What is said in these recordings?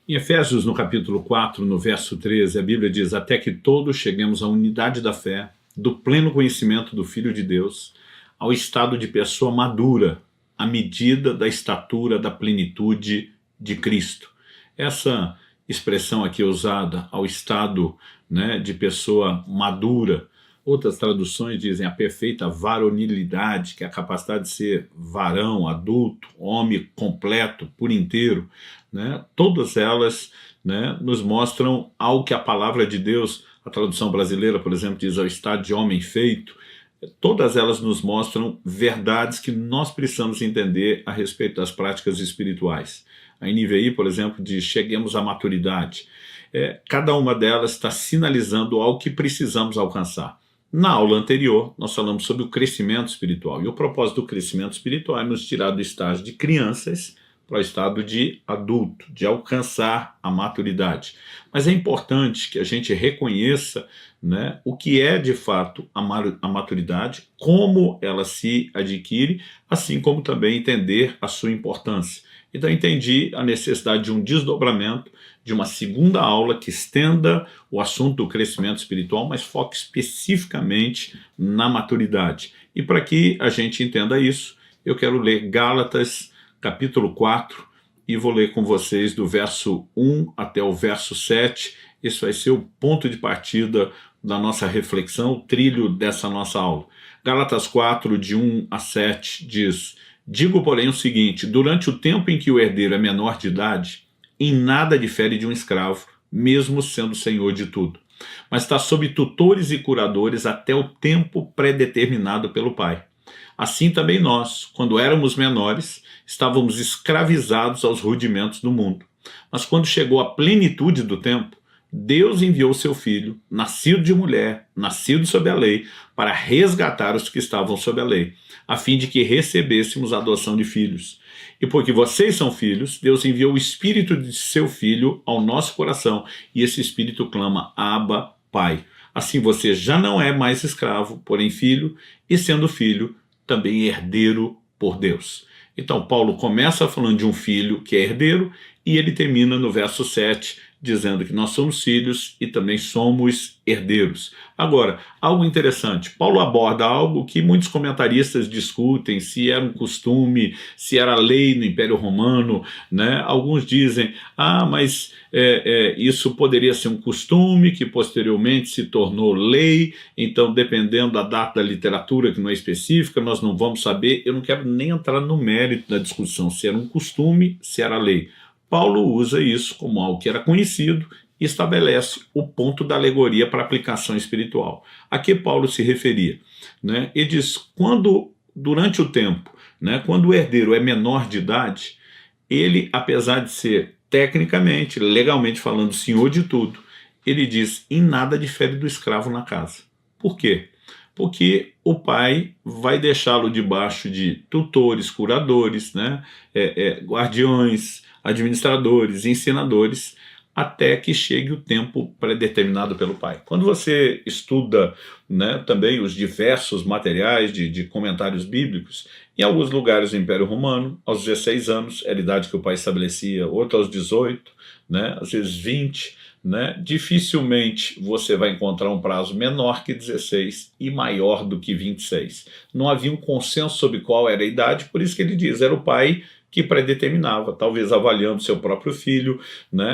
Em Efésios, no capítulo 4, no verso 13, a Bíblia diz: até que todos cheguemos à unidade da fé, do pleno conhecimento do Filho de Deus, ao estado de pessoa madura, à medida da estatura da plenitude de Cristo. Essa expressão aqui usada, ao estado, de pessoa madura, outras traduções dizem a perfeita varonilidade, que é a capacidade de ser varão, adulto, homem completo, por inteiro, todas elas, nos mostram algo que a palavra de Deus, a tradução brasileira, por exemplo, diz ao estado de homem feito. Todas elas nos mostram verdades que nós precisamos entender a respeito das práticas espirituais. A NVI, por exemplo, diz: cheguemos à maturidade. Cada uma delas está sinalizando algo que precisamos alcançar. Na aula anterior, nós falamos sobre o crescimento espiritual. E o propósito do crescimento espiritual é nos tirar do estágio de crianças para o estado de adulto, de alcançar a maturidade. Mas é importante que a gente reconheça, o que é de fato a maturidade, como ela se adquire, assim como também entender a sua importância. Então entendi a necessidade de um desdobramento, de uma segunda aula que estenda o assunto do crescimento espiritual, mas foque especificamente na maturidade. E para que a gente entenda isso, eu quero ler Gálatas, capítulo 4, e vou ler com vocês do verso 1 até o verso 7. Esse vai ser o ponto de partida da nossa reflexão, o trilho dessa nossa aula. Gálatas 4, de 1 a 7, diz: digo, porém, o seguinte: durante o tempo em que o herdeiro é menor de idade, em nada difere de um escravo, mesmo sendo senhor de tudo, mas está sob tutores e curadores até o tempo predeterminado pelo pai. Assim também nós, quando éramos menores, estávamos escravizados aos rudimentos do mundo. Mas quando chegou a plenitude do tempo, Deus enviou seu Filho, nascido de mulher, nascido sob a lei, para resgatar os que estavam sob a lei, a fim de que recebêssemos a adoção de filhos. E porque vocês são filhos, Deus enviou o Espírito de seu Filho ao nosso coração, e esse Espírito clama: Abba, Pai. Assim você já não é mais escravo, porém filho, e sendo filho, também herdeiro por Deus. Então Paulo começa falando de um filho que é herdeiro, e ele termina no verso 7, dizendo que nós somos filhos e também somos herdeiros. Agora, algo interessante, Paulo aborda algo que muitos comentaristas discutem, se era um costume, se era lei no Império Romano, Alguns dizem: mas isso poderia ser um costume que posteriormente se tornou lei, então dependendo da data da literatura, que não é específica, nós não vamos saber. Eu não quero nem entrar no mérito da discussão, se era um costume, se era lei. Paulo usa isso como algo que era conhecido e estabelece o ponto da alegoria para aplicação espiritual. A que Paulo se referia? Ele diz: durante o tempo, quando o herdeiro é menor de idade, ele, apesar de ser tecnicamente, legalmente falando, senhor de tudo, ele diz: em nada difere do escravo na casa. Por quê? Porque o pai vai deixá-lo debaixo de tutores, curadores, guardiões, administradores, ensinadores, até que chegue o tempo predeterminado pelo pai. Quando você estuda também os diversos materiais de comentários bíblicos, em alguns lugares do Império Romano, aos 16 anos era a idade que o pai estabelecia, outro aos 18, às vezes 20, dificilmente você vai encontrar um prazo menor que 16 e maior do que 26. Não havia um consenso sobre qual era a idade, por isso que ele diz: era o pai que predeterminava, talvez avaliando seu próprio filho,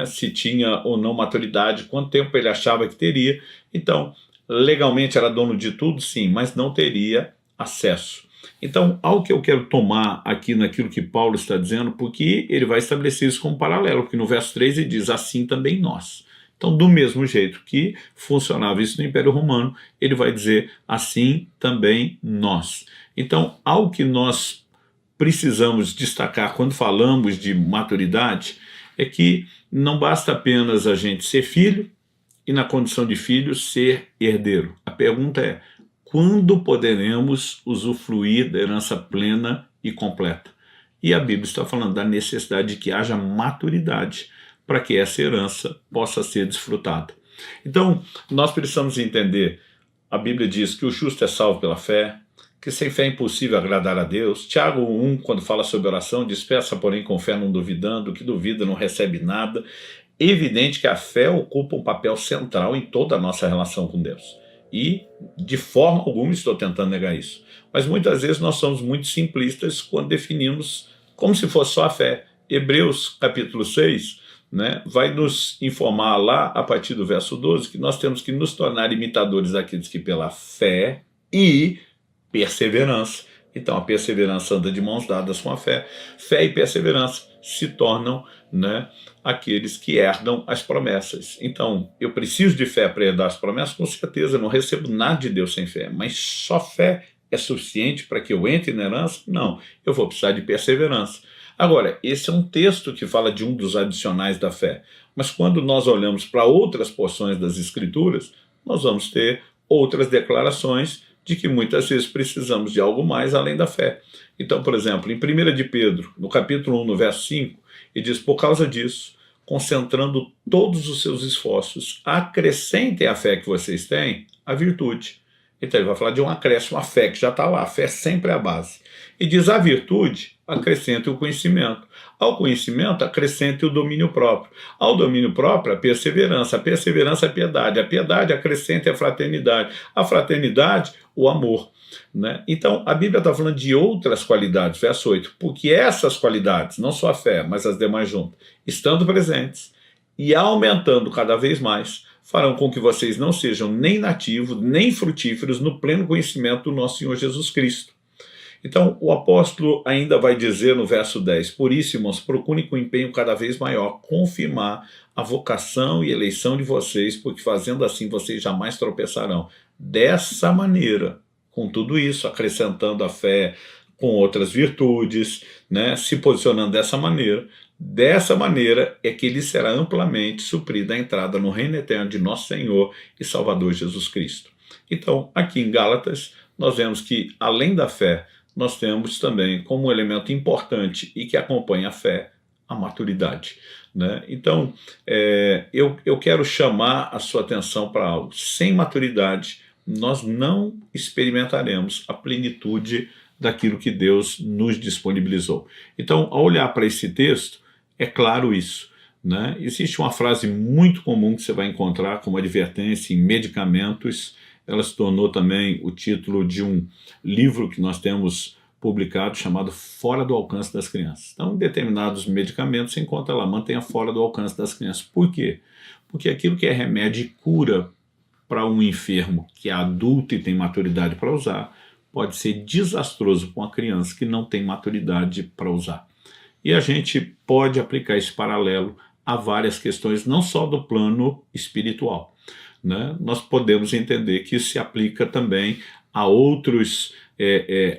se tinha ou não maturidade, quanto tempo ele achava que teria. Então, legalmente era dono de tudo, sim, mas não teria acesso. Então, algo que eu quero tomar aqui naquilo que Paulo está dizendo, porque ele vai estabelecer isso como paralelo, porque no verso 3 ele diz: assim também nós. Então, do mesmo jeito que funcionava isso no Império Romano, ele vai dizer: assim também nós. Então, algo que nós precisamos destacar quando falamos de maturidade é que não basta apenas a gente ser filho e, na condição de filho, ser herdeiro. A pergunta é: quando poderemos usufruir da herança plena e completa? E a Bíblia está falando da necessidade de que haja maturidade para que essa herança possa ser desfrutada. Então, nós precisamos entender: a Bíblia diz que o justo é salvo pela fé, que sem fé é impossível agradar a Deus. Tiago 1, quando fala sobre oração, diz: peça, porém, com fé, não duvidando, que duvida não recebe nada. É evidente que a fé ocupa um papel central em toda a nossa relação com Deus. E, de forma alguma, estou tentando negar isso. Mas muitas vezes nós somos muito simplistas quando definimos como se fosse só a fé. Hebreus capítulo 6, né, vai nos informar lá, a partir do verso 12, que nós temos que nos tornar imitadores daqueles que pela fé e perseverança. Então a perseverança anda de mãos dadas com a fé. Fé e perseverança se tornam, né, aqueles que herdam as promessas. Então, eu preciso de fé para herdar as promessas? Com certeza, eu não recebo nada de Deus sem fé, mas só fé é suficiente para que eu entre na herança? Não, eu vou precisar de perseverança. Agora, esse é um texto que fala de um dos adicionais da fé, mas quando nós olhamos para outras porções das Escrituras, nós vamos ter outras declarações de que muitas vezes precisamos de algo mais além da fé. Então, por exemplo, em 1 de Pedro, no capítulo 1, no verso 5, ele diz: por causa disso, concentrando todos os seus esforços, acrescentem à fé que vocês têm a virtude. Então ele vai falar de um acréscimo à fé, que já está lá. A fé sempre é a base. E diz: a virtude, acrescente o conhecimento. Ao conhecimento, acrescente o domínio próprio. Ao domínio próprio, a perseverança. A perseverança, a piedade. A piedade, acrescente a fraternidade. A fraternidade, o amor. Né? Então, a Bíblia está falando de outras qualidades. Verso 8. Porque essas qualidades, não só a fé, mas as demais juntas, estando presentes e aumentando cada vez mais, farão com que vocês não sejam nem nativos, nem frutíferos no pleno conhecimento do nosso Senhor Jesus Cristo. Então, o apóstolo ainda vai dizer no verso 10, por isso, irmãos, procurem com empenho cada vez maior confirmar a vocação e eleição de vocês, porque fazendo assim vocês jamais tropeçarão. Dessa maneira, com tudo isso, acrescentando a fé com outras virtudes, né, se posicionando dessa maneira é que lhe será amplamente suprida a entrada no reino eterno de nosso Senhor e Salvador Jesus Cristo. Então, aqui em Gálatas, nós vemos que, além da fé, nós temos também como um elemento importante e que acompanha a fé, a maturidade. Né? Então, eu quero chamar a sua atenção para algo. Sem maturidade, nós não experimentaremos a plenitude daquilo que Deus nos disponibilizou. Então, ao olhar para esse texto, é claro isso. Né? Existe uma frase muito comum que você vai encontrar como advertência em medicamentos. Ela se tornou também o título de um livro que nós temos publicado chamado Fora do Alcance das Crianças. Então, determinados medicamentos você encontra lá, mantenha fora do alcance das crianças. Por quê? Porque aquilo que é remédio e cura para um enfermo que é adulto e tem maturidade para usar, pode ser desastroso para uma criança que não tem maturidade para usar. E a gente pode aplicar esse paralelo a várias questões, não só do plano espiritual. Né? Nós podemos entender que isso se aplica também a outros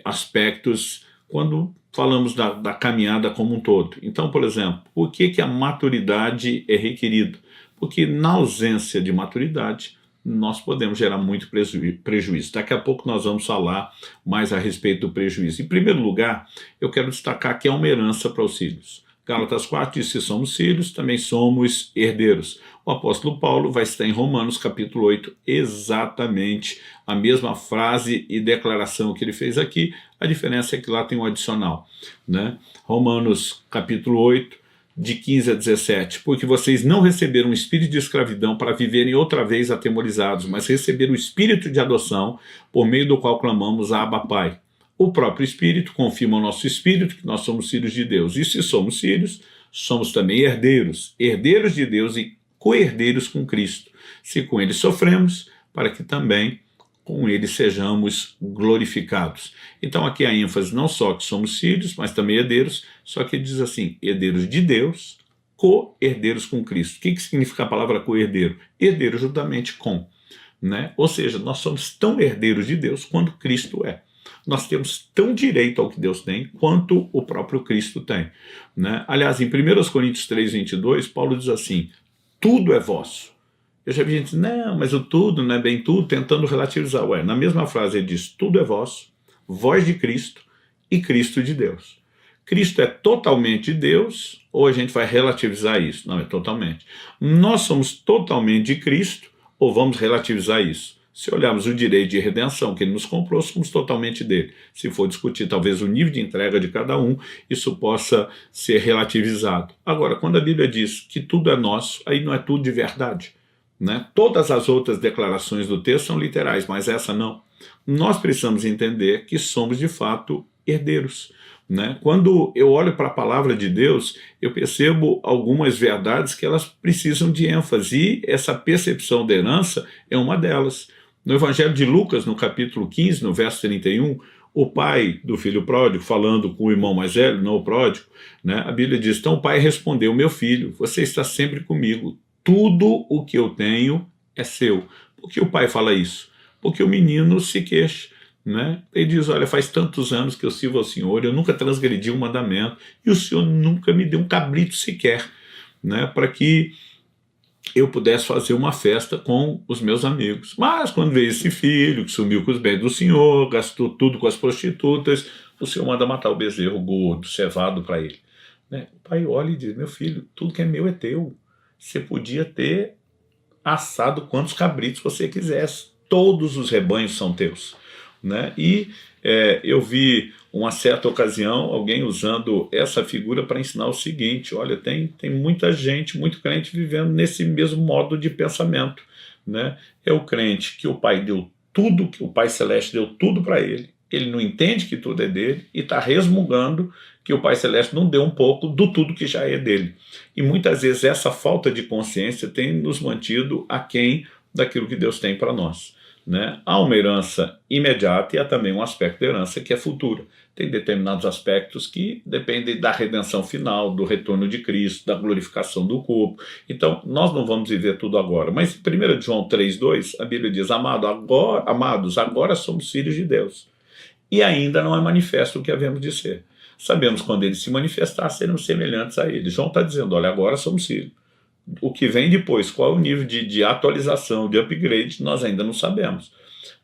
aspectos quando falamos da caminhada como um todo. Então, por exemplo, por que a maturidade é requerida? Porque na ausência de maturidade, nós podemos gerar muito prejuízo. Daqui a pouco nós vamos falar mais a respeito do prejuízo. Em primeiro lugar, eu quero destacar que é uma herança para os filhos. Gálatas 4 diz: se somos filhos, também somos herdeiros. O apóstolo Paulo vai estar em Romanos capítulo 8, exatamente a mesma frase e declaração que ele fez aqui. A diferença é que lá tem um adicional. Né? Romanos capítulo 8, de 15 a 17, porque vocês não receberam um espírito de escravidão para viverem outra vez atemorizados, mas receberam o espírito de adoção, por meio do qual clamamos: Abba, Pai. O próprio Espírito confirma ao nosso espírito que nós somos filhos de Deus. E se somos filhos, somos também herdeiros, herdeiros de Deus e co-herdeiros com Cristo. Se com ele sofremos, para que também com ele sejamos glorificados. Então aqui a ênfase não só que somos filhos, mas também herdeiros, só que diz assim: herdeiros de Deus, co-herdeiros com Cristo. O que significa a palavra co-herdeiro? Herdeiro juntamente com. Né? Ou seja, nós somos tão herdeiros de Deus quanto Cristo é. Nós temos tão direito ao que Deus tem quanto o próprio Cristo tem. Né? Aliás, em 1 Coríntios 3, 22, Paulo diz assim: tudo é vosso. Eu já vi gente dizer: não, mas o tudo não é bem tudo, tentando relativizar. Ué, na mesma frase ele diz: tudo é vosso, vós de Cristo e Cristo de Deus. Cristo é totalmente Deus, ou a gente vai relativizar isso? Não, é totalmente. Nós somos totalmente de Cristo, ou vamos relativizar isso? Se olharmos o direito de redenção que ele nos comprou, somos totalmente dele. Se for discutir talvez o nível de entrega de cada um, isso possa ser relativizado. Agora, quando a Bíblia diz que tudo é nosso, aí não é tudo de verdade, né? Todas as outras declarações do texto são literais, mas essa não. Nós precisamos entender que somos de fato herdeiros, né? Quando eu olho para a palavra de Deus, eu percebo algumas verdades que elas precisam de ênfase, e essa percepção da herança é uma delas. No Evangelho de Lucas, no capítulo 15, no verso 31, o pai do filho pródigo, falando com o irmão mais velho, não o pródigo, né? A Bíblia diz: então o pai respondeu, meu filho, você está sempre comigo, tudo o que eu tenho é seu. Por que o pai fala isso? Porque o menino se queixa, né? Ele diz: olha, faz tantos anos que eu sirvo ao Senhor, eu nunca transgredi um mandamento, e o Senhor nunca me deu um cabrito sequer, né, para que eu pudesse fazer uma festa com os meus amigos. Mas quando veio esse filho, que sumiu com os bens do Senhor, gastou tudo com as prostitutas, o Senhor manda matar o bezerro gordo, cevado para ele, né? O pai olha e diz: meu filho, tudo que é meu é teu. Você podia ter assado quantos cabritos você quisesse, todos os rebanhos são teus, né? E eu vi uma certa ocasião alguém usando essa figura para ensinar o seguinte: olha, tem muita gente, muito crente vivendo nesse mesmo modo de pensamento, né? É o crente que o pai deu tudo, que o Pai Celeste deu tudo para ele, ele não entende que tudo é dele e está resmungando que o Pai Celeste não deu um pouco do tudo que já é dele. E muitas vezes essa falta de consciência tem nos mantido aquém daquilo que Deus tem para nós, né? Há uma herança imediata e há também um aspecto da herança que é futura. Tem determinados aspectos que dependem da redenção final, do retorno de Cristo, da glorificação do corpo. Então, nós não vamos viver tudo agora. Mas em 1 João 3,2, a Bíblia diz: amados, agora somos filhos de Deus. E ainda não é manifesto o que havemos de ser. Sabemos quando ele se manifestar, seremos semelhantes a ele. João está dizendo: olha, agora somos filhos. O que vem depois, qual é o nível de atualização, de upgrade, nós ainda não sabemos.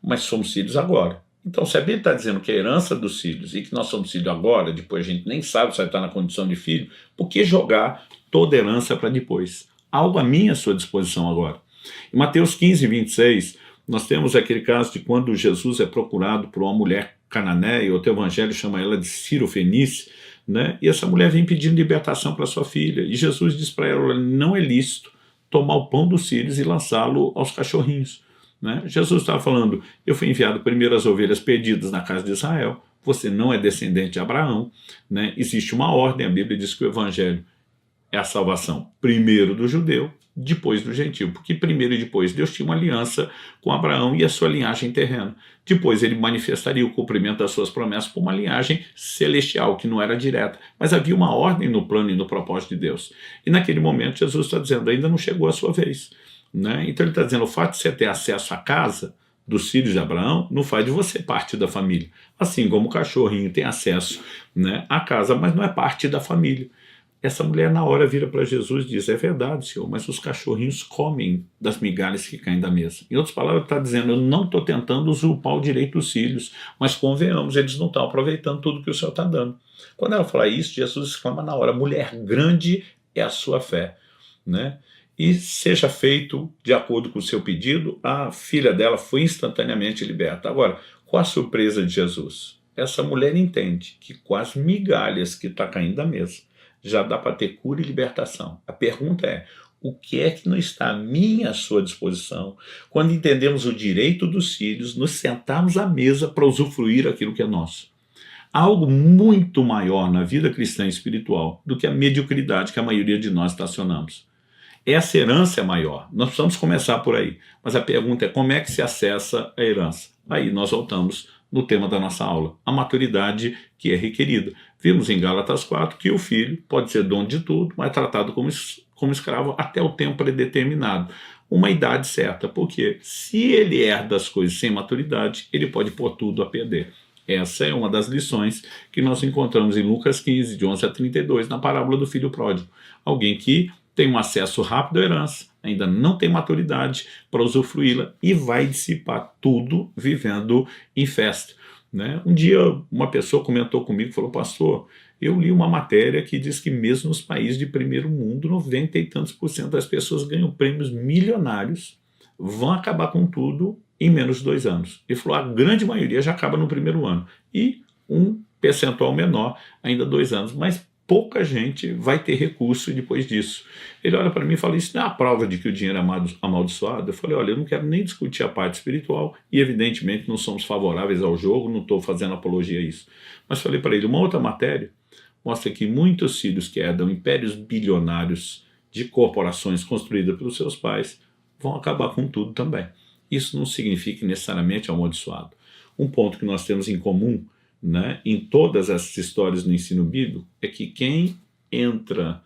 Mas somos filhos agora. Então, se a Bíblia está dizendo que é a herança dos filhos e que nós somos filhos agora, depois a gente nem sabe se vai estar na condição de filho, por que jogar toda herança para depois? Algo a mim à sua disposição agora. Em Mateus 15, 26, nós temos aquele caso de quando Jesus é procurado por uma mulher cananeia, outro evangelho chama ela de Sirofenice, né? E essa mulher vem pedindo libertação para sua filha, e Jesus diz para ela: não é lícito tomar o pão dos filhos e lançá-lo aos cachorrinhos, né? Jesus estava falando: eu fui enviado primeiro às ovelhas perdidas na casa de Israel, você não é descendente de Abraão, né? Existe uma ordem, a Bíblia diz que o evangelho é a salvação primeiro do judeu, depois do gentio, porque primeiro e depois Deus tinha uma aliança com Abraão e a sua linhagem terrena. Depois ele manifestaria o cumprimento das suas promessas por uma linhagem celestial, que não era direta, mas havia uma ordem no plano e no propósito de Deus. E naquele momento Jesus está dizendo: ainda não chegou a sua vez, né? Então ele está dizendo: o fato de você ter acesso à casa dos filhos de Abraão não faz de você parte da família, assim como o cachorrinho tem acesso, né, à casa, mas não é parte da família. Essa mulher na hora vira para Jesus e diz: é verdade, Senhor, mas os cachorrinhos comem das migalhas que caem da mesa. Em outras palavras, está dizendo: eu não estou tentando usurpar o direito dos filhos, mas convenhamos, eles não estão aproveitando tudo que o Senhor está dando. Quando ela fala isso, Jesus exclama na hora: mulher, grande é a sua fé, né? E seja feito de acordo com o seu pedido. A filha dela foi instantaneamente liberta. Agora, qual a surpresa de Jesus? Essa mulher entende que com as migalhas que está caindo da mesa, já dá para ter cura e libertação. A pergunta é: o que é que não está à minha, à sua disposição, quando entendemos o direito dos filhos, nos sentarmos à mesa para usufruir aquilo que é nosso? Há algo muito maior na vida cristã e espiritual do que a mediocridade que a maioria de nós estacionamos. Essa herança é maior, nós precisamos começar por aí. Mas a pergunta é: como é que se acessa a herança? Aí nós voltamos no tema da nossa aula, a maturidade que é requerida. Vimos em Gálatas 4 que o filho pode ser dono de tudo, mas tratado como escravo até o tempo predeterminado, uma idade certa, porque se ele herda as coisas sem maturidade, ele pode pôr tudo a perder. Essa é uma das lições que nós encontramos em Lucas 15, de 11 a 32, na parábola do filho pródigo. Alguém que tem um acesso rápido à herança, ainda não tem maturidade para usufruí-la e vai dissipar tudo vivendo em festa, né? Um dia uma pessoa comentou comigo, falou: pastor, eu li uma matéria que diz que mesmo nos países de primeiro mundo, 90 e tantos % das pessoas ganham prêmios milionários vão acabar com tudo em menos de 2 anos. Ele falou, a grande maioria já acaba no primeiro ano. E um percentual menor, ainda 2 anos. Mas pouca gente vai ter recurso depois disso. Ele olha para mim e fala, isso não é a prova de que o dinheiro é amaldiçoado? Eu falei, olha, eu não quero nem discutir a parte espiritual e evidentemente não somos favoráveis ao jogo, não estou fazendo apologia a isso. Mas falei para ele, uma outra matéria mostra que muitos filhos que herdam impérios bilionários de corporações construídas pelos seus pais vão acabar com tudo também. Isso não significa necessariamente amaldiçoado. Um ponto que nós temos em comum, né, em todas essas histórias no ensino bíblico é que quem entra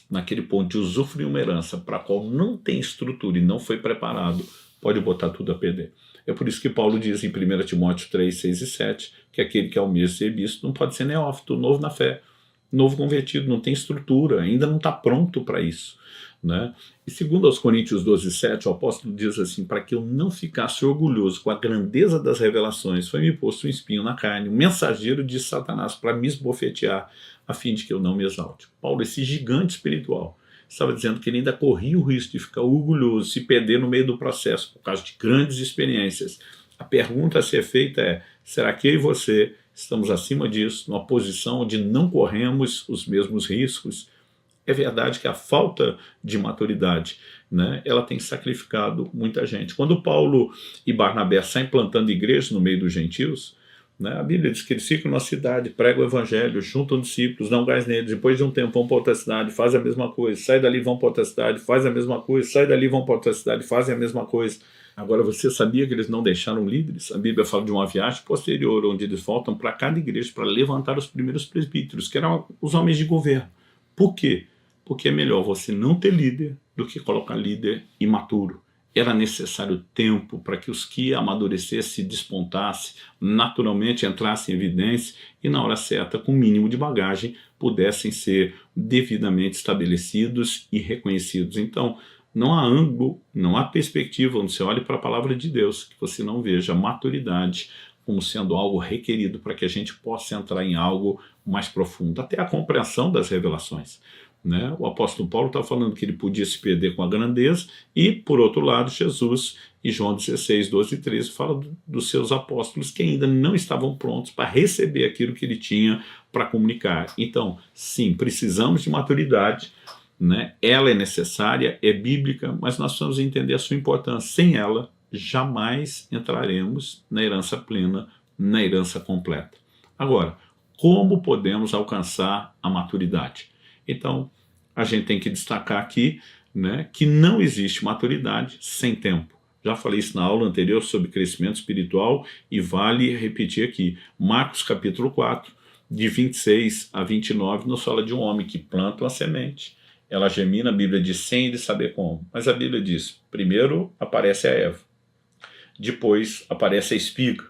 naquele ponto de usufruir uma herança para a qual não tem estrutura e não foi preparado, pode botar tudo a perder. É por isso que Paulo diz em 1 Timóteo 3, 6 e 7 que aquele que almeja ser bispo não pode ser neófito, novo na fé, novo convertido, não tem estrutura, ainda não está pronto para isso, né? E segundo aos Coríntios 12, 7, o apóstolo diz assim, para que eu não ficasse orgulhoso com a grandeza das revelações, foi-me posto um espinho na carne, um mensageiro de Satanás para me esbofetear, a fim de que eu não me exalte. Paulo, esse gigante espiritual, estava dizendo que ele ainda corria o risco de ficar orgulhoso, se perder no meio do processo, por causa de grandes experiências. A pergunta a ser feita é, será que eu e você estamos acima disso, numa posição onde não corremos os mesmos riscos? É verdade que a falta de maturidade, né, ela tem sacrificado muita gente. Quando Paulo e Barnabé saem plantando igrejas no meio dos gentios, né, a Bíblia diz que eles ficam na cidade, pregam o evangelho, juntam discípulos, dão gás neles, depois de um tempo vão para outra cidade, fazem a mesma coisa, sai dali, vão para outra cidade, fazem a mesma coisa, sai dali, vão para outra cidade, fazem a mesma coisa. Agora, você sabia que eles não deixaram líderes? A Bíblia fala de uma viagem posterior, onde eles voltam para cada igreja para levantar os primeiros presbíteros, que eram os homens de governo. Por quê? Porque é melhor você não ter líder do que colocar líder imaturo. Era necessário tempo para que os que amadurecessem, se despontassem, naturalmente entrassem em evidência e na hora certa, com o mínimo de bagagem, pudessem ser devidamente estabelecidos e reconhecidos. Então, não há ângulo, não há perspectiva onde você olhe para a palavra de Deus, que você não veja maturidade como sendo algo requerido para que a gente possa entrar em algo mais profundo, até a compreensão das revelações. Né? O apóstolo Paulo está falando que ele podia se perder com a grandeza e, por outro lado, Jesus, e João 16, 12 e 13, fala dos seus apóstolos que ainda não estavam prontos para receber aquilo que ele tinha para comunicar. Então, sim, precisamos de maturidade, né? Ela é necessária, é bíblica, mas nós precisamos entender a sua importância. Sem ela, jamais entraremos na herança plena, na herança completa. Agora, como podemos alcançar a maturidade? Então, a gente tem que destacar aqui, né, que não existe maturidade sem tempo. Já falei isso na aula anterior sobre crescimento espiritual e vale repetir aqui. Marcos capítulo 4, de 26 a 29, nos fala de um homem que planta uma semente. Ela germina, a Bíblia diz, sem ele saber como. Mas a Bíblia diz, primeiro aparece a Eva, depois aparece a espiga,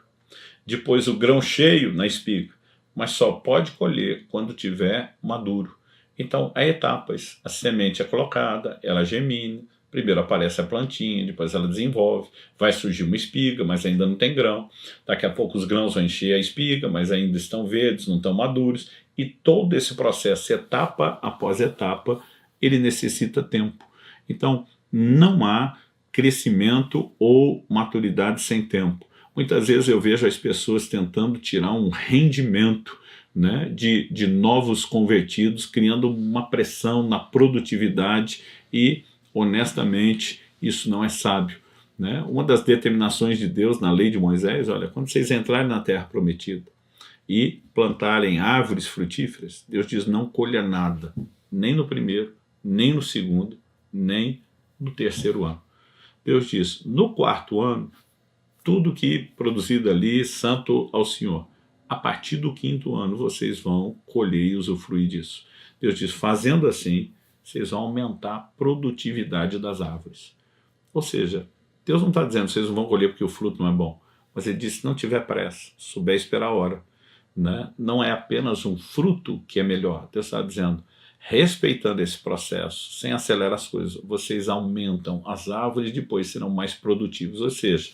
depois o grão cheio na espiga, mas só pode colher quando tiver maduro. Então, há etapas. A semente é colocada, ela germina, primeiro aparece a plantinha, depois ela desenvolve, vai surgir uma espiga, mas ainda não tem grão. Daqui a pouco os grãos vão encher a espiga, mas ainda estão verdes, não estão maduros. E todo esse processo, etapa após etapa, ele necessita tempo. Então, não há crescimento ou maturidade sem tempo. Muitas vezes eu vejo as pessoas tentando tirar um rendimento, né, de novos convertidos, criando uma pressão na produtividade e, honestamente, isso não é sábio. Né? Uma das determinações de Deus na lei de Moisés, olha, quando vocês entrarem na terra prometida e plantarem árvores frutíferas, Deus diz, não colha nada, nem no primeiro, nem no segundo, nem no terceiro ano. Deus diz, no quarto ano, tudo que produzido ali, santo ao Senhor. A partir do quinto ano, vocês vão colher e usufruir disso. Deus diz, fazendo assim, vocês vão aumentar a produtividade das árvores. Ou seja, Deus não está dizendo que vocês não vão colher porque o fruto não é bom, mas ele diz, se não tiver pressa, souber esperar a hora, né? Não é apenas um fruto que é melhor. Deus está dizendo, respeitando esse processo, sem acelerar as coisas, vocês aumentam as árvores e depois serão mais produtivos. Ou seja,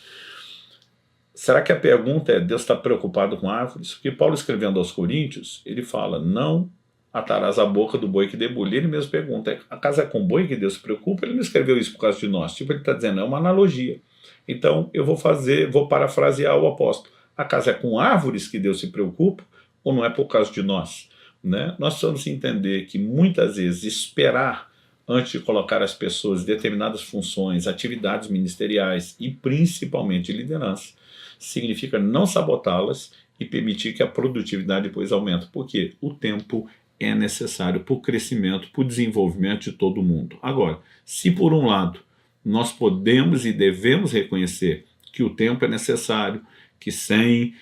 será que a pergunta é, Deus está preocupado com árvores? Porque Paulo, escrevendo aos Coríntios, ele fala, não atarás a boca do boi que debulha. Ele mesmo pergunta, acaso é com boi que Deus se preocupa? Ele não escreveu isso por causa de nós. Tipo, ele está dizendo, é uma analogia. Então, eu vou parafrasear o apóstolo. Acaso é com árvores que Deus se preocupa ou não é por causa de nós? Né? Nós precisamos entender que muitas vezes esperar antes de colocar as pessoas em determinadas funções, atividades ministeriais e principalmente liderança, significa não sabotá-las e permitir que a produtividade depois aumente, porque o tempo é necessário para o crescimento, para o desenvolvimento de todo mundo. Agora, se por um lado nós podemos e devemos reconhecer que o tempo é necessário, que sem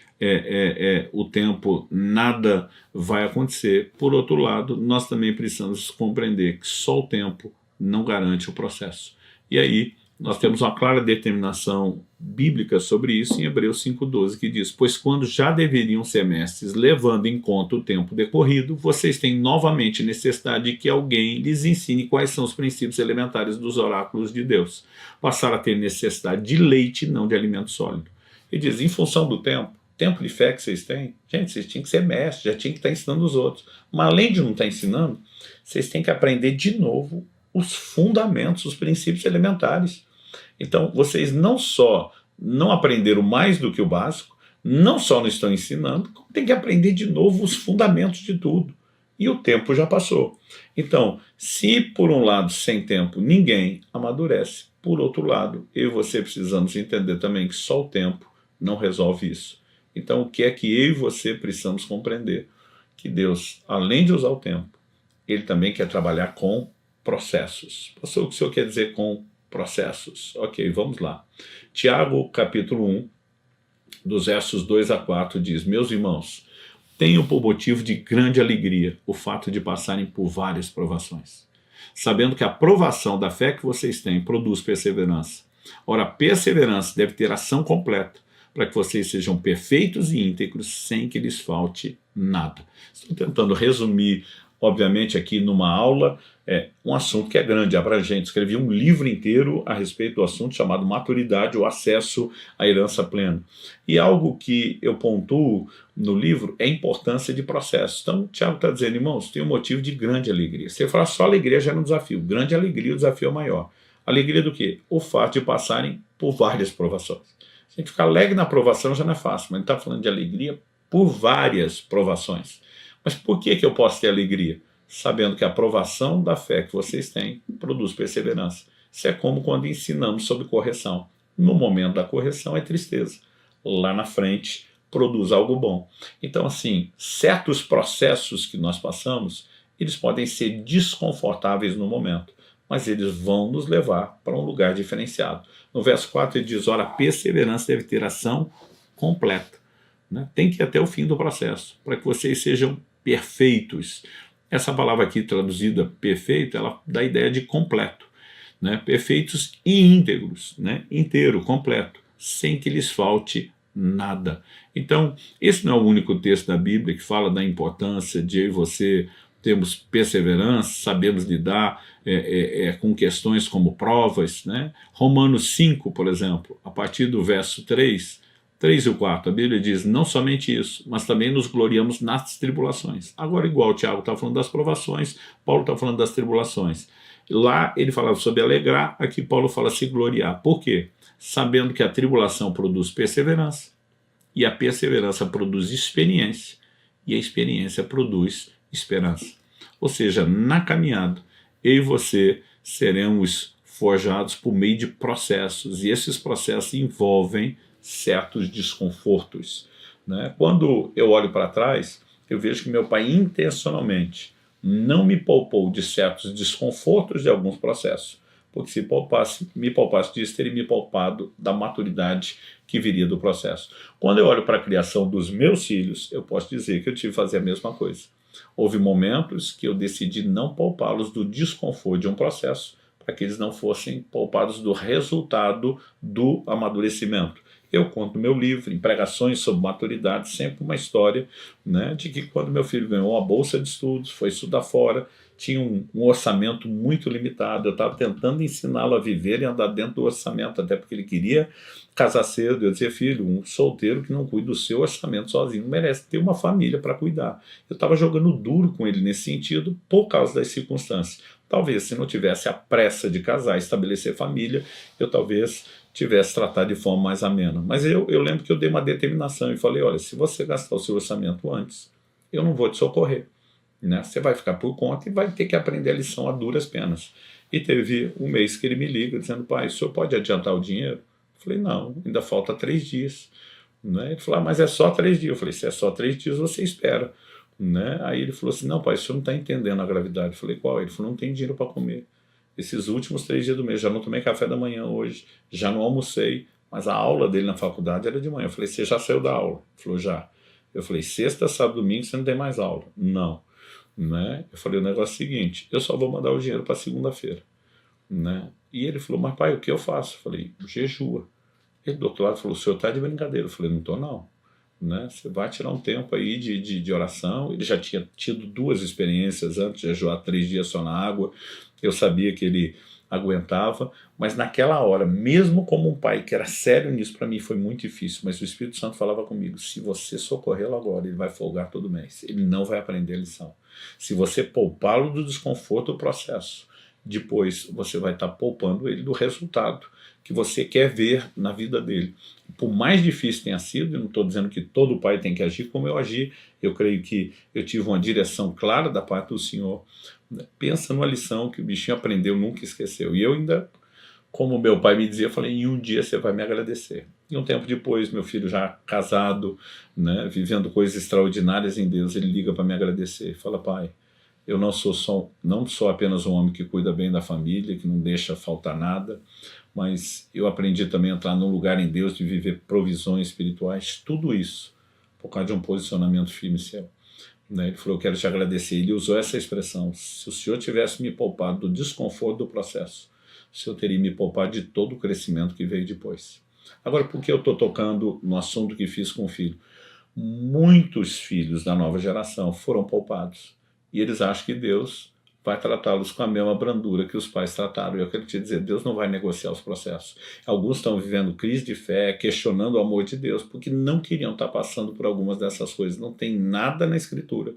o tempo nada vai acontecer, por outro lado, nós também precisamos compreender que só o tempo não garante o processo. E aí, nós temos uma clara determinação bíblica sobre isso em Hebreus 5,12, que diz, pois quando já deveriam ser mestres, levando em conta o tempo decorrido, vocês têm novamente necessidade de que alguém lhes ensine quais são os princípios elementares dos oráculos de Deus. Passaram a ter necessidade de leite, não de alimento sólido. Ele diz, em função do tempo de fé que vocês têm, gente, vocês tinham que ser mestres, já tinham que estar ensinando os outros. Mas além de não estar ensinando, vocês têm que aprender de novo os fundamentos, os princípios elementares. Então, vocês não só não aprenderam mais do que o básico, não só não estão ensinando, como tem que aprender de novo os fundamentos de tudo. E o tempo já passou. Então, se por um lado, sem tempo, ninguém amadurece, por outro lado, eu e você precisamos entender também que só o tempo não resolve isso. Então, o que é que eu e você precisamos compreender? Que Deus, além de usar o tempo, Ele também quer trabalhar com processos. Pastor, o que o senhor quer dizer com processos? Ok, vamos lá. Tiago, capítulo 1, dos versos 2 a 4, diz, meus irmãos, tenho por motivo de grande alegria o fato de passarem por várias provações, sabendo que a provação da fé que vocês têm produz perseverança. Ora, a perseverança deve ter ação completa, para que vocês sejam perfeitos e íntegros, sem que lhes falte nada. Estou tentando resumir, obviamente, aqui numa aula, um assunto que é grande, abrangente. Escrevi um livro inteiro a respeito do assunto chamado Maturidade, o acesso à herança plena. E algo que eu pontuo no livro é a importância de processos. Então, o Tiago está dizendo, irmãos, tem um motivo de grande alegria. Se você falar só alegria já é um desafio. Grande alegria, o desafio é maior. Alegria do quê? O fato de passarem por várias provações. Se a gente ficar alegre na provação já não é fácil, mas a gente está falando de alegria por várias provações. Mas por que eu posso ter alegria? Sabendo que a provação da fé que vocês têm produz perseverança. Isso é como quando ensinamos sobre correção. No momento da correção é tristeza. Lá na frente produz algo bom. Então, assim, certos processos que nós passamos, eles podem ser desconfortáveis no momento, mas eles vão nos levar para um lugar diferenciado. No verso 4 ele diz, ora, a perseverança deve ter ação completa. Né? Tem que ir até o fim do processo, para que vocês sejam perfeitos. Essa palavra aqui traduzida perfeito, ela dá a ideia de completo. Né? Perfeitos e íntegros, né? Inteiro, completo, sem que lhes falte nada. Então, esse não é o único texto da Bíblia que fala da importância de eu e você termos perseverança, sabemos lidar com questões como provas. Né? Romanos 5, por exemplo, a partir do verso 3 e 4, a Bíblia diz, não somente isso, mas também nos gloriamos nas tribulações. Agora, igual o Tiago está falando das provações, Paulo está falando das tribulações. Lá ele falava sobre alegrar, aqui Paulo fala se gloriar. Por quê? Sabendo que a tribulação produz perseverança, e a perseverança produz experiência, e a experiência produz esperança. Ou seja, na caminhada, eu e você seremos forjados por meio de processos, e esses processos envolvem certos desconfortos. Né? Quando eu olho para trás, eu vejo que meu pai intencionalmente não me poupou de certos desconfortos de alguns processos, porque se me poupasse disso, teria me poupado da maturidade que viria do processo. Quando eu olho para a criação dos meus filhos, eu posso dizer que eu tive que fazer a mesma coisa. Houve momentos que eu decidi não poupá-los do desconforto de um processo, para que eles não fossem poupados do resultado do amadurecimento. Eu conto no meu livro, em pregações sobre maturidade, sempre uma história, né, de que quando meu filho ganhou uma bolsa de estudos, foi estudar fora, tinha um orçamento muito limitado. Eu estava tentando ensiná-lo a viver e andar dentro do orçamento, até porque ele queria casar cedo. Eu dizia, filho, um solteiro que não cuida do seu orçamento sozinho não merece ter uma família para cuidar. Eu estava jogando duro com ele nesse sentido por causa das circunstâncias. Talvez se não tivesse a pressa de casar e estabelecer família, eu talvez tivesse tratado de forma mais amena. Mas eu lembro que eu dei uma determinação e falei, olha, se você gastar o seu orçamento antes, eu não vou te socorrer. Né? Você vai ficar por conta e vai ter que aprender a lição a duras penas. E teve um mês que ele me liga dizendo, pai, o senhor pode adiantar o dinheiro? Eu falei, não, ainda falta 3 dias. Né? Ele falou, mas é só 3 dias. Eu falei, se é só 3 dias, você espera. Né? Aí ele falou assim, não, pai, o senhor não está entendendo a gravidade. Eu falei, qual? Ele falou, não tem dinheiro para comer. Esses últimos 3 dias do mês, já não tomei café da manhã hoje, já não almocei, mas a aula dele na faculdade era de manhã. Eu falei, você já saiu da aula? Ele falou, já. Eu falei, sexta, sábado, domingo, você não tem mais aula? Não. Né? Eu falei, o negócio é o seguinte, eu só vou mandar o dinheiro para segunda-feira. Né? E ele falou, mas pai, o que eu faço? Eu falei, jejua. Ele do outro lado falou, o senhor está de brincadeira. Eu falei, não estou não. Né? Você vai tirar um tempo aí de oração. Ele já tinha tido 2 experiências antes de jejuar 3 dias só na água. Eu sabia que ele aguentava, mas naquela hora, mesmo como um pai que era sério nisso, para mim foi muito difícil, mas o Espírito Santo falava comigo, se você socorrê-lo agora, ele vai folgar todo mês, ele não vai aprender a lição. Se você poupá-lo do desconforto do processo, depois você vai estar poupando ele do resultado que você quer ver na vida dele. Por mais difícil tenha sido, eu não estou dizendo que todo pai tem que agir como eu agi, eu creio que eu tive uma direção clara da parte do Senhor. Pensa numa lição que o bichinho aprendeu, nunca esqueceu. E eu ainda, como meu pai me dizia, eu falei, em um dia você vai me agradecer. E um tempo depois, meu filho já casado, né, vivendo coisas extraordinárias em Deus, ele liga para me agradecer. Fala, pai, eu não sou apenas um homem que cuida bem da família, que não deixa faltar nada, mas eu aprendi também a entrar num lugar em Deus, de viver provisões espirituais, tudo isso por causa de um posicionamento firme seu. Né? Ele falou, eu quero te agradecer. Ele usou essa expressão, se o senhor tivesse me poupado do desconforto do processo, o senhor teria me poupado de todo o crescimento que veio depois. Agora, por que eu estou tocando no assunto que fiz com o filho? Muitos filhos da nova geração foram poupados. E eles acham que Deus vai tratá-los com a mesma brandura que os pais trataram. E eu quero te dizer, Deus não vai negociar os processos. Alguns estão vivendo crise de fé, questionando o amor de Deus, porque não queriam estar passando por algumas dessas coisas. Não tem nada na Escritura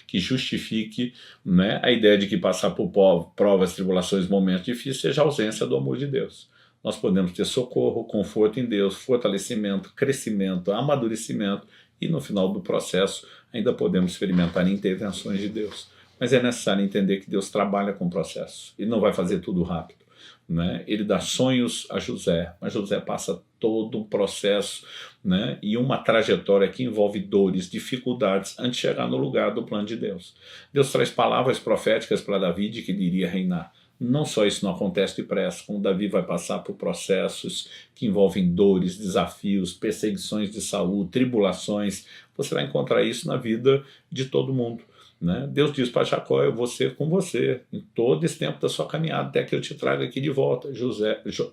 que justifique, né, a ideia de que passar por provas, tribulações, momentos difíceis seja a ausência do amor de Deus. Nós podemos ter socorro, conforto em Deus, fortalecimento, crescimento, amadurecimento, e no final do processo ainda podemos experimentar intervenções de Deus. Mas é necessário entender que Deus trabalha com o processo. Ele não vai fazer tudo rápido. Né? Ele dá sonhos a José, mas José passa todo um processo, né, e uma trajetória que envolve dores, dificuldades, antes de chegar no lugar do plano de Deus. Deus traz palavras proféticas para Davi de que ele iria reinar. Não só isso não acontece depressa, como Davi vai passar por processos que envolvem dores, desafios, perseguições de Saul, tribulações. Você vai encontrar isso na vida de todo mundo. Né? Deus diz para Jacó, eu vou ser com você em todo esse tempo da sua caminhada, até que eu te traga aqui de volta.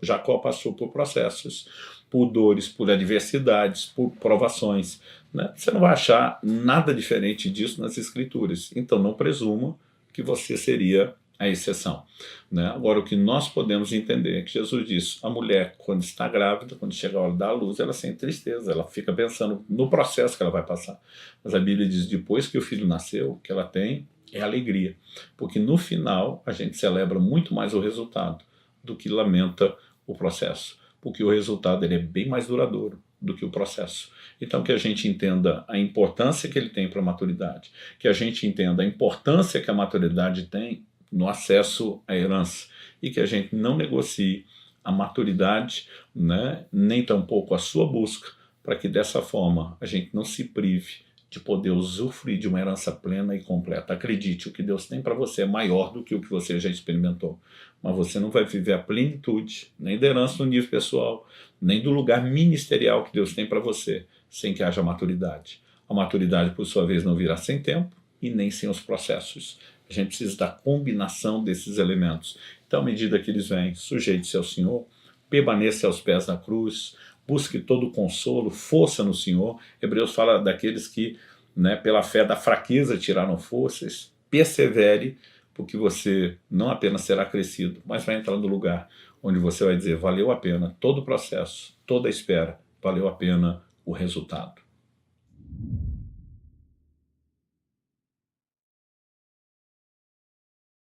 Jacó passou por processos, por dores, por adversidades, por provações. Né? Você não vai achar nada diferente disso nas Escrituras. Então não presuma que você seria a exceção. Né? Agora, o que nós podemos entender é que Jesus disse, a mulher, quando está grávida, quando chega a hora da luz, ela sente tristeza, ela fica pensando no processo que ela vai passar. Mas a Bíblia diz, depois que o filho nasceu, o que ela tem é alegria. Porque no final, a gente celebra muito mais o resultado do que lamenta o processo. Porque o resultado ele é bem mais duradouro do que o processo. Então que a gente entenda a importância que ele tem para a maturidade, que a gente entenda a importância que a maturidade tem no acesso à herança, e que a gente não negocie a maturidade, né, nem tampouco a sua busca, para que dessa forma a gente não se prive de poder usufruir de uma herança plena e completa. Acredite, o que Deus tem para você é maior do que o que você já experimentou, mas você não vai viver a plenitude, nem da herança no nível pessoal, nem do lugar ministerial que Deus tem para você, sem que haja maturidade. A maturidade, por sua vez, não virá sem tempo e nem sem os processos. A gente precisa da combinação desses elementos. Então, à medida que eles vêm, sujeite-se ao Senhor, permaneça aos pés da cruz, busque todo consolo, força no Senhor. Hebreus fala daqueles que, né, pela fé da fraqueza tiraram forças, persevere, porque você não apenas será crescido, mas vai entrar no lugar onde você vai dizer, valeu a pena todo o processo, toda a espera, valeu a pena o resultado.